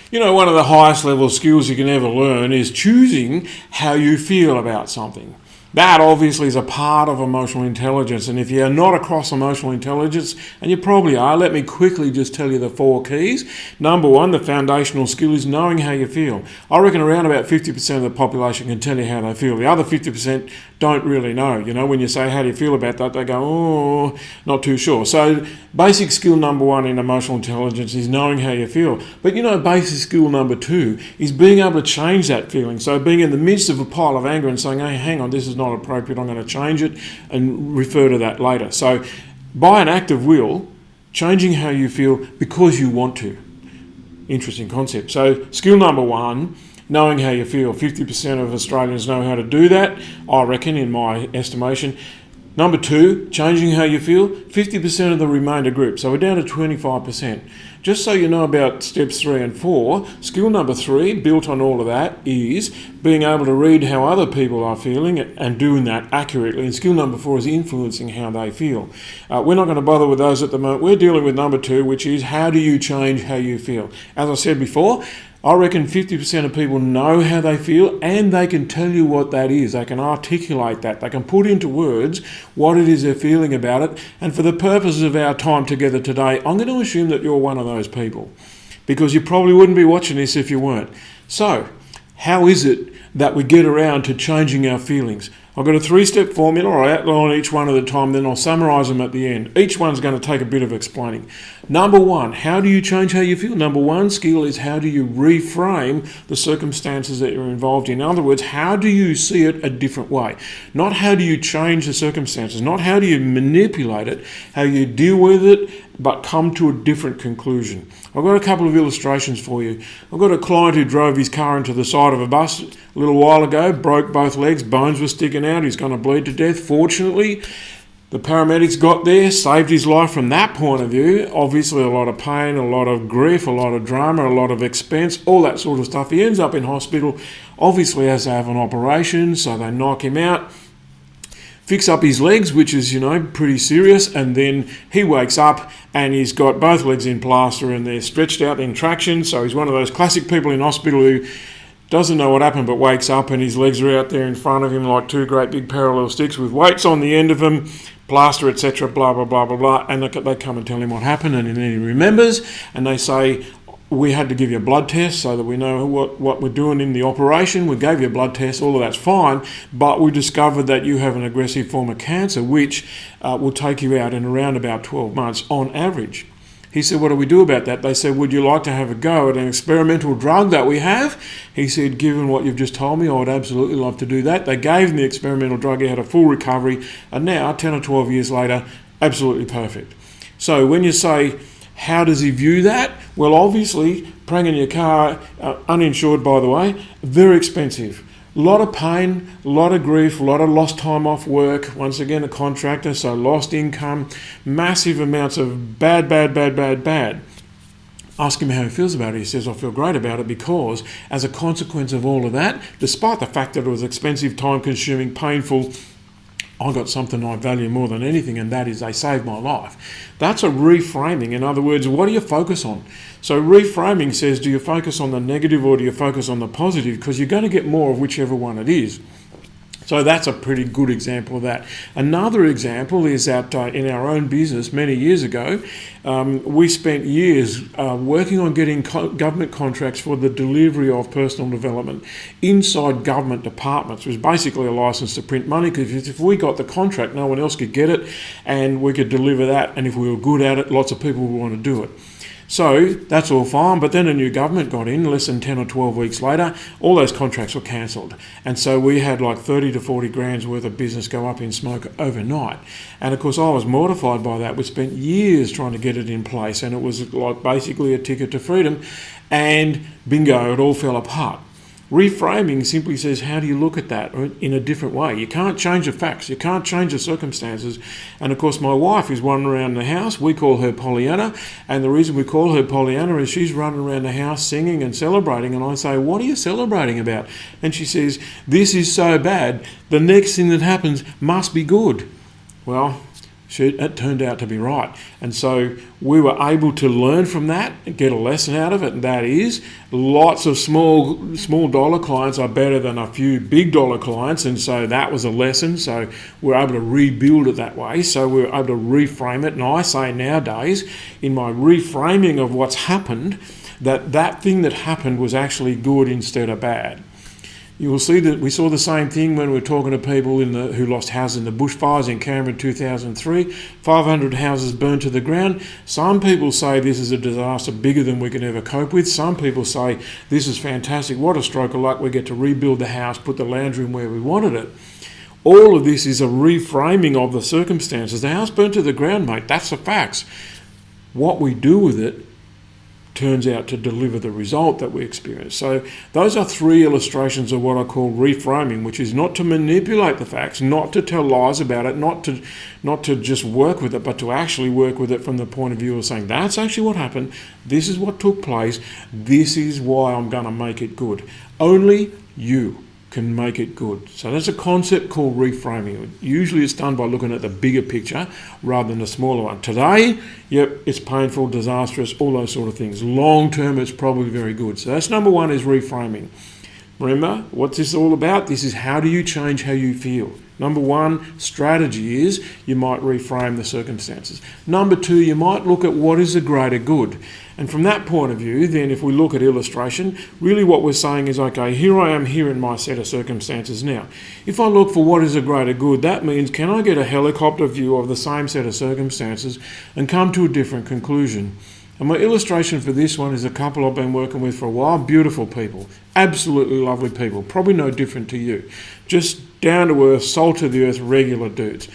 You know, one of the highest level skills you can ever learn is choosing how you feel about something. That obviously is a part of emotional intelligence, and if you're not across emotional intelligence, and you probably are, let me quickly just tell you the 4 keys. Number 1, the foundational skill is knowing how you feel. I reckon around about 50% of the population can tell you how they feel. The other 50% don't really know. You know, when you say, how do you feel about that? They go, oh, not too sure. So basic skill number 1 in emotional intelligence is knowing how you feel. But you know, basic skill number 2 is being able to change that feeling. So being in the midst of a pile of anger and saying, hey, hang on, this is not appropriate, I'm going to change it and refer to that later. So by an act of will, changing how you feel because you want to. Interesting concept. So skill number 1, knowing how you feel. 50% of Australians know how to do that, I reckon, in my estimation. Number 2, changing how you feel. 50% of the remainder group. So we're down to 25%. Just so you know about steps 3 and 4, skill number 3, built on all of that, is being able to read how other people are feeling and doing that accurately. And skill number 4 is influencing how they feel. We're not going to bother with those at the moment. We're dealing with number 2, which is how do you change how you feel. As I said before, I reckon 50% of people know how they feel and they can tell you what that is. They can articulate that. They can put into words what it is they're feeling about it. And for the purposes of our time together today, I'm going to assume that you're one of those people, because you probably wouldn't be watching this if you weren't. So, how is it that we get around to changing our feelings? I've got a 3-step formula. I outline each one at a time, then I'll summarise them at the end. Each one's going to take a bit of explaining. Number 1, how do you change how you feel? Number 1 skill is how do you reframe the circumstances that you're involved in. In other words, how do you see it a different way? Not how do you change the circumstances, not how do you manipulate it, how you deal with it, but come to a different conclusion. I've got a couple of illustrations for you. I've got a client who drove his car into the side of a bus a little while ago, broke both legs, bones were sticking out, he's going to bleed to death. Fortunately, the paramedics got there, saved his life from that point of view. Obviously a lot of pain, a lot of grief, a lot of drama, a lot of expense, all that sort of stuff. He ends up in hospital, obviously has to have an operation, so they knock him out, fix up his legs, which is, you know, pretty serious, and then he wakes up and he's got both legs in plaster and they're stretched out in traction. So he's one of those classic people in hospital who doesn't know what happened but wakes up and his legs are out there in front of him like 2 great big parallel sticks with weights on the end of them, plaster, etc., blah, blah, blah, blah, blah. And they come and tell him what happened, and then he remembers, and they say, we had to give you a blood test so that we know what we're doing in the operation. We gave you a blood test, all of that's fine, but we discovered that you have an aggressive form of cancer, which will take you out in around about 12 months on average. He said, what do we do about that? They said, would you like to have a go at an experimental drug that we have? He said, given what you've just told me, I would absolutely love to do that. They gave him the experimental drug, he had a full recovery, and now, 10 or 12 years later, absolutely perfect. So when you say, how does he view that? Well, obviously, pranging your car, uninsured by the way, very expensive. A lot of pain, a lot of grief, a lot of lost time off work. Once again, a contractor, so lost income, massive amounts of bad. Ask him how he feels about it. He says, I feel great about it because as a consequence of all of that, despite the fact that it was expensive, time-consuming, painful, I got something I value more than anything, and that is they saved my life. That's a reframing. In other words, what do you focus on? So reframing says, do you focus on the negative or do you focus on the positive? Because you're going to get more of whichever one it is. So that's a pretty good example of that. Another example is that in our own business many years ago, we spent years working on getting government contracts for the delivery of personal development inside government departments. It was basically a license to print money, because if we got the contract, no one else could get it, and we could deliver that, and if we were good at it, lots of people would want to do it. So that's all fine, but then a new government got in less than 10 or 12 weeks later, all those contracts were cancelled. And so we had like 30 to 40 grand's worth of business go up in smoke overnight. And of course I was mortified by that. We spent years trying to get it in place, and it was like basically a ticket to freedom, and bingo, it all fell apart. Reframing simply says, how do you look at that in a different way? You can't change the facts, you can't change the circumstances. And of course my wife is running around the house, we call her Pollyanna, and the reason we call her Pollyanna is she's running around the house singing and celebrating, and I say, what are you celebrating about? And she says, this is so bad, the next thing that happens must be good. Well, It turned out to be right. And so we were able to learn from that and get a lesson out of it, and that is lots of small dollar clients are better than a few big dollar clients, and so that was a lesson. So we're able to rebuild it that way. So we're able to reframe it. And I say nowadays, in my reframing of what's happened, that thing that happened was actually good instead of bad. You will see that we saw the same thing when we were talking to people who lost houses in the bushfires in Canberra in 2003. 500 houses burned to the ground. Some people say this is a disaster bigger than we can ever cope with. Some people say this is fantastic. What a stroke of luck. We get to rebuild the house, put the lounge room where we wanted it. All of this is a reframing of the circumstances. The house burned to the ground, mate. That's the facts. What we do with it turns out to deliver the result that we experience. So those are three illustrations of what I call reframing, which is not to manipulate the facts, not to tell lies about it, not to just work with it, but to actually work with it from the point of view of saying, that's actually what happened, this is what took place, this is why I'm going to make it good. Only you can make it good. So that's a concept called reframing. Usually it's done by looking at the bigger picture rather than the smaller one. Today, yep, it's painful, disastrous, all those sort of things. Long term, it's probably very good. So that's number one, is reframing. Remember, what's this all about? This is how do you change how you feel. Number one strategy is you might reframe the circumstances. Number two, you might look at what is the greater good. And from that point of view, then if we look at illustration, really what we're saying is, okay, here I am here in my set of circumstances now. If I look for what is a greater good, that means can I get a helicopter view of the same set of circumstances and come to a different conclusion? And my illustration for this one is a couple I've been working with for a while. Beautiful people, absolutely lovely people, probably no different to you. Just down to earth, salt of the earth, regular dudes.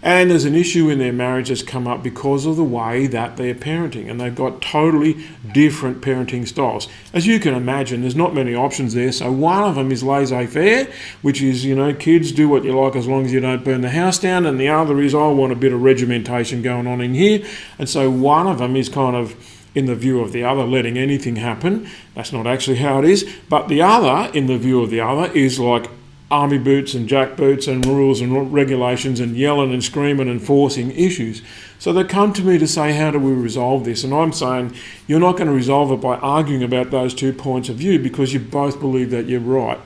And there's an issue in their marriage that's come up because of the way that they're parenting, and they've got totally different parenting styles. As you can imagine, there's not many options there. So one of them is laissez-faire, which is, kids do what you like as long as you don't burn the house down. And the other is, I want a bit of regimentation going on in here. And so one of them is kind of in the view of the other, letting anything happen. That's not actually how it is. But the other, in the view of the other, is like army boots and jack boots and rules and regulations and yelling and screaming and forcing issues. So they come to me to say, how do we resolve this? And I'm saying, you're not going to resolve it by arguing about those 2 points of view because you both believe that you're right.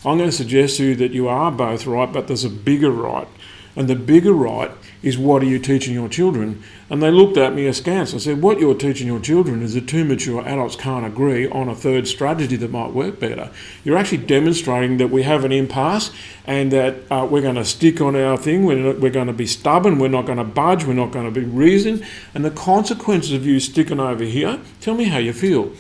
I'm going to suggest to you that you are both right, but there's a bigger right. And the bigger right is, what are you teaching your children? And they looked at me askance. I said, what you're teaching your children is that two mature adults can't agree on a third strategy that might work better. You're actually demonstrating that we have an impasse and that we're going to stick on our thing. We're going to be stubborn. We're not going to budge. We're not going to be reasoned. And the consequences of you sticking over here, tell me how you feel.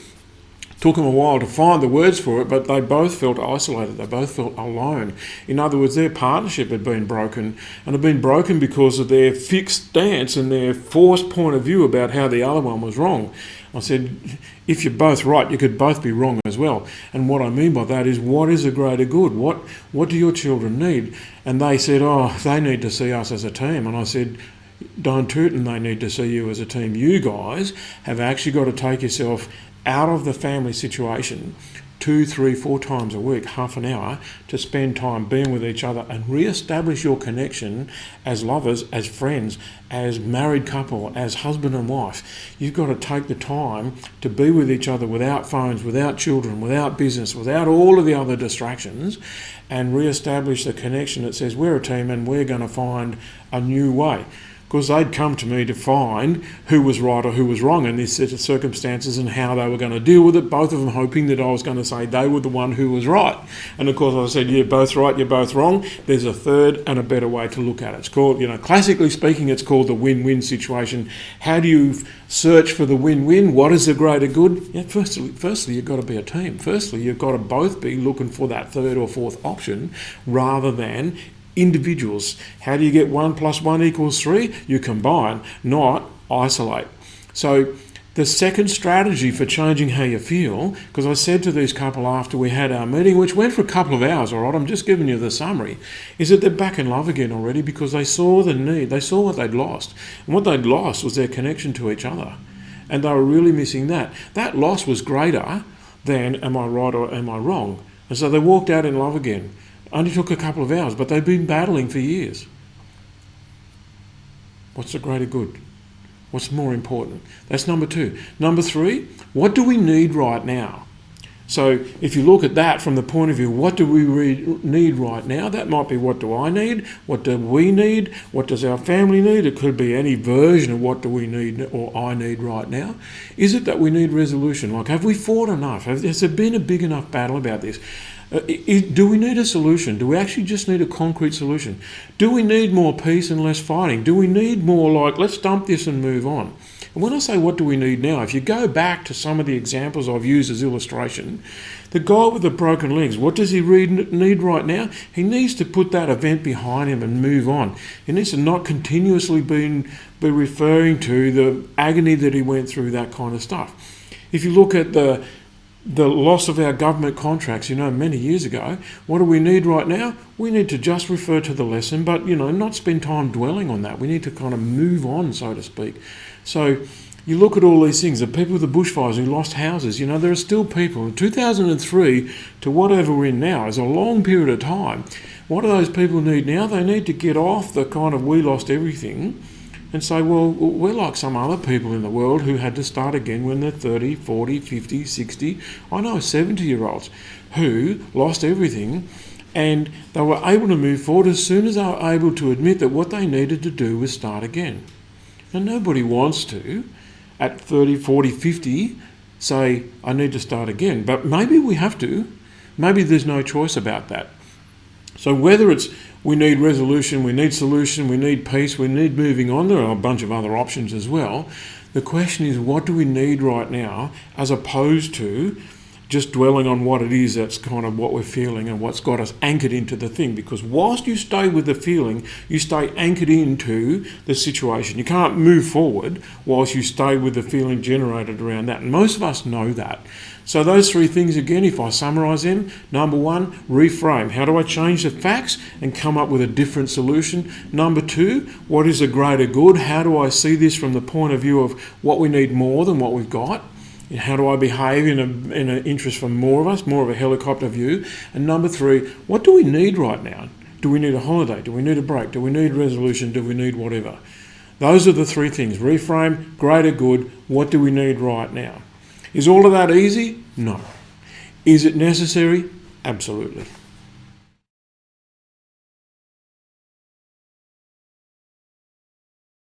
Took them a while to find the words for it, but they both felt isolated. They both felt alone. In other words, their partnership had been broken, and had been broken because of their fixed stance and their forced point of view about how the other one was wrong. I said, if you're both right, you could both be wrong as well. And what I mean by that is, what is a greater good? What do your children need? And they said, they need to see us as a team. And I said, don't toot, and they need to see you as a team. You guys have actually got to take yourself out of the family situation 2, 3, 4 times a week, half an hour, to spend time being with each other and re-establish your connection as lovers, as friends, as married couple, as husband and wife. You've got to take the time to be with each other without phones, without children, without business, without all of the other distractions, and re-establish the connection that says we're a team and we're going to find a new way. Because they'd come to me to find who was right or who was wrong in this set of circumstances and how they were going to deal with it, both of them hoping that I was going to say they were the one who was right. And of course I said, you're both right, you're both wrong. There's a third and a better way to look at it. It's called, classically speaking, it's called the win-win situation. How do you search for the win-win? What is the greater good? Yeah, firstly, you've got to be a team. Firstly, you've got to both be looking for that third or fourth option rather than individuals. How do you get 1 + 1 = 3? You combine, not isolate. So the second strategy for changing how you feel, because I said to these couple after we had our meeting, which went for a couple of hours, all right, I'm just giving you the summary, is that they're back in love again already because they saw the need, they saw what they'd lost. And what they'd lost was their connection to each other. And they were really missing that. That loss was greater than am I right or am I wrong? And so they walked out in love again. Only took a couple of hours, but they've been battling for years. What's the greater good? What's more important? That's number 2. Number 3, what do we need right now? So if you look at that from the point of view, what do we need right now? That might be, what do I need? What do we need? What does our family need? It could be any version of what do we need or I need right now. Is it that we need resolution? Like, have we fought enough? Has there been a big enough battle about this? Do we need a solution? Do we actually just need a concrete solution? Do we need more peace and less fighting? Do we need more like, let's dump this and move on? And when I say what do we need now, if you go back to some of the examples I've used as illustration, the guy with the broken legs, what does he need right now? He needs to put that event behind him and move on. He needs to not continuously be referring to the agony that he went through, that kind of stuff. If you look at the loss of our government contracts, many years ago, what do we need right now? We need to just refer to the lesson, but, not spend time dwelling on that. We need to kind of move on, so to speak. So you look at all these things, the people with the bushfires who lost houses, there are still people. In 2003 to whatever we're in now is a long period of time. What do those people need now? They need to get off the kind of we lost everything and say, well, we're like some other people in the world who had to start again when they're 30, 40, 50, 60. I know 70-year-olds who lost everything and they were able to move forward as soon as they were able to admit that what they needed to do was start again. And nobody wants to, at 30, 40, 50, say, I need to start again. But maybe we have to. Maybe there's no choice about that. So whether it's we need resolution, we need solution, we need peace, we need moving on, there are a bunch of other options as well. The question is, what do we need right now, as opposed to just dwelling on what it is that's kind of what we're feeling and what's got us anchored into the thing. Because whilst you stay with the feeling, you stay anchored into the situation. You can't move forward whilst you stay with the feeling generated around that. And most of us know that. So those 3 things, again, if I summarise them, number 1, reframe. How do I change the facts and come up with a different solution? Number 2, what is a greater good? How do I see this from the point of view of what we need more than what we've got? How do I behave in an interest for more of us, more of a helicopter view? And number 3, what do we need right now? Do we need a holiday? Do we need a break? Do we need resolution? Do we need whatever? Those are the 3 things. Reframe, greater good, what do we need right now? Is all of that easy? No. Is it necessary? Absolutely.